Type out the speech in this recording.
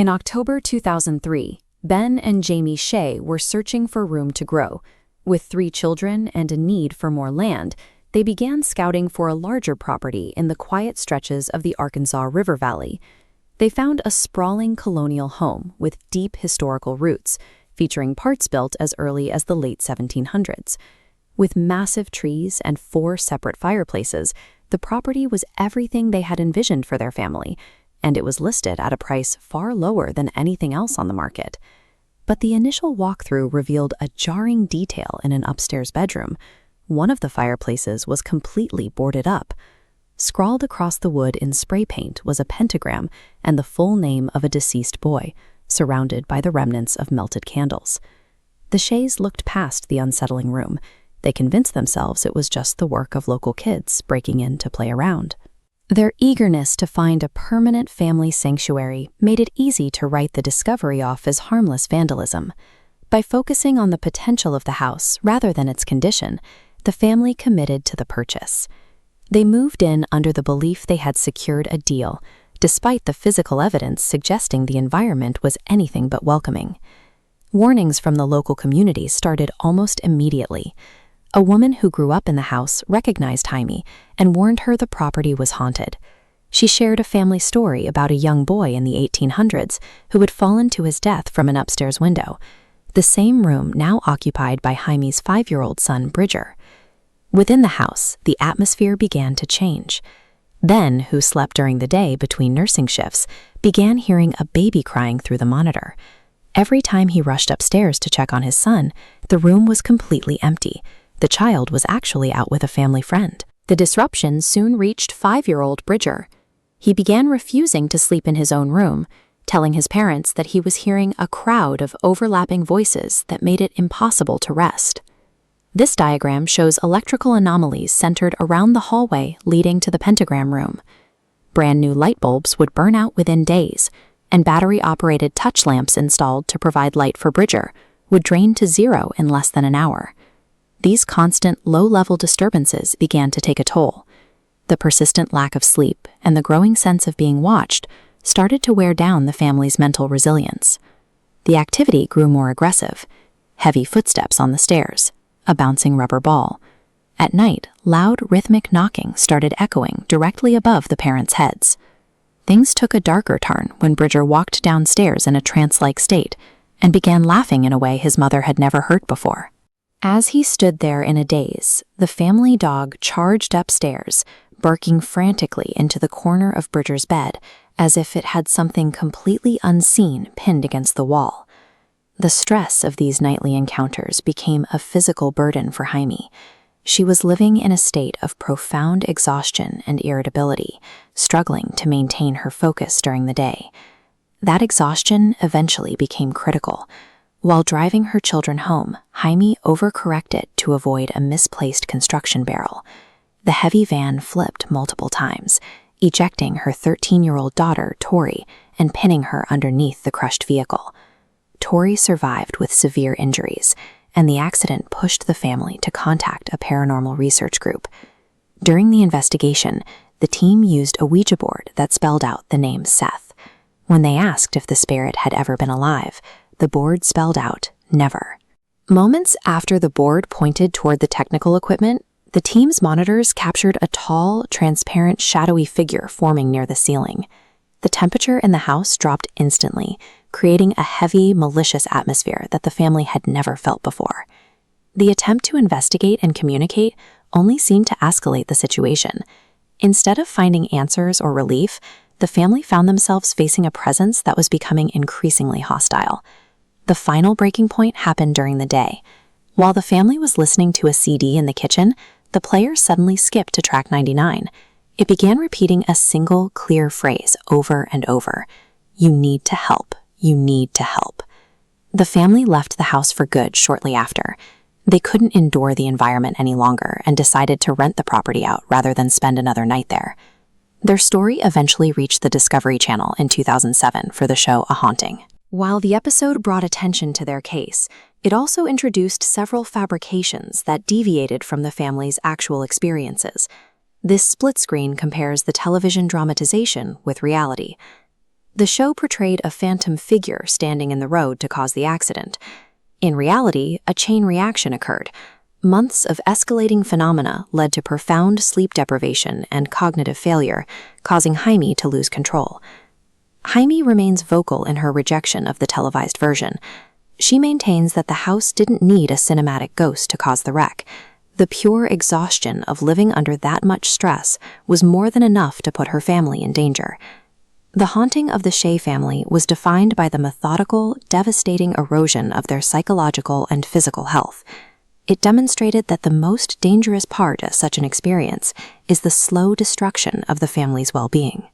In October 2003, Ben and Jamie Shea were searching for room to grow. With 3 children and a need for more land, they began scouting for a larger property in the quiet stretches of the Arkansas River Valley. They found a sprawling colonial home with deep historical roots, featuring parts built as early as the late 1700s. With massive trees and 4 separate fireplaces, the property was everything they had envisioned for their family, and it was listed at a price far lower than anything else on the market. But the initial walkthrough revealed a jarring detail in an upstairs bedroom. One of the fireplaces was completely boarded up. Scrawled across the wood in spray paint was a pentagram and the full name of a deceased boy, surrounded by the remnants of melted candles. The Shays looked past the unsettling room. They convinced themselves it was just the work of local kids breaking in to play around. Their eagerness to find a permanent family sanctuary made it easy to write the discovery off as harmless vandalism. By focusing on the potential of the house rather than its condition, the family committed to the purchase. They moved in under the belief they had secured a deal, despite the physical evidence suggesting the environment was anything but welcoming. Warnings from the local community started almost immediately. A woman who grew up in the house recognized Jaime and warned her the property was haunted. She shared a family story about a young boy in the 1800s who had fallen to his death from an upstairs window, the same room now occupied by Jaime's 5-year-old son, Bridger. Within the house, the atmosphere began to change. Ben, who slept during the day between nursing shifts, began hearing a baby crying through the monitor. Every time he rushed upstairs to check on his son, the room was completely empty. The child was actually out with a family friend. The disruption soon reached 5-year-old Bridger. He began refusing to sleep in his own room, telling his parents that he was hearing a crowd of overlapping voices that made it impossible to rest. This diagram shows electrical anomalies centered around the hallway leading to the pentagram room. Brand new light bulbs would burn out within days, and battery-operated touch lamps installed to provide light for Bridger would drain to 0 in less than an hour. These constant, low-level disturbances began to take a toll. The persistent lack of sleep and the growing sense of being watched started to wear down the family's mental resilience. The activity grew more aggressive. Heavy footsteps on the stairs, a bouncing rubber ball. At night, loud, rhythmic knocking started echoing directly above the parents' heads. Things took a darker turn when Bridger walked downstairs in a trance-like state and began laughing in a way his mother had never heard before. As he stood there in a daze, the family dog charged upstairs, barking frantically into the corner of Bridger's bed, as if it had something completely unseen pinned against the wall. The stress of these nightly encounters became a physical burden for Jaime. She was living in a state of profound exhaustion and irritability, struggling to maintain her focus during the day. That exhaustion eventually became critical. While driving her children home, Jaime overcorrected to avoid a misplaced construction barrel. The heavy van flipped multiple times, ejecting her 13-year-old daughter, Tori, and pinning her underneath the crushed vehicle. Tori survived with severe injuries, and the accident pushed the family to contact a paranormal research group. During the investigation, the team used a Ouija board that spelled out the name Seth. When they asked if the spirit had ever been alive, the board spelled out, never. Moments after the board pointed toward the technical equipment, the team's monitors captured a tall, transparent, shadowy figure forming near the ceiling. The temperature in the house dropped instantly, creating a heavy, malicious atmosphere that the family had never felt before. The attempt to investigate and communicate only seemed to escalate the situation. Instead of finding answers or relief, the family found themselves facing a presence that was becoming increasingly hostile. The final breaking point happened during the day. While the family was listening to a CD in the kitchen, the player suddenly skipped to track 99. It began repeating a single, clear phrase over and over. You need to help. You need to help. The family left the house for good shortly after. They couldn't endure the environment any longer and decided to rent the property out rather than spend another night there. Their story eventually reached the Discovery Channel in 2007 for the show A Haunting. While the episode brought attention to their case, it also introduced several fabrications that deviated from the family's actual experiences. This split screen compares the television dramatization with reality. The show portrayed a phantom figure standing in the road to cause the accident. In reality, a chain reaction occurred. Months of escalating phenomena led to profound sleep deprivation and cognitive failure, causing Jaime to lose control. Jaime remains vocal in her rejection of the televised version. She maintains that the house didn't need a cinematic ghost to cause the wreck. The pure exhaustion of living under that much stress was more than enough to put her family in danger. The haunting of the Shea family was defined by the methodical, devastating erosion of their psychological and physical health. It demonstrated that the most dangerous part of such an experience is the slow destruction of the family's well-being.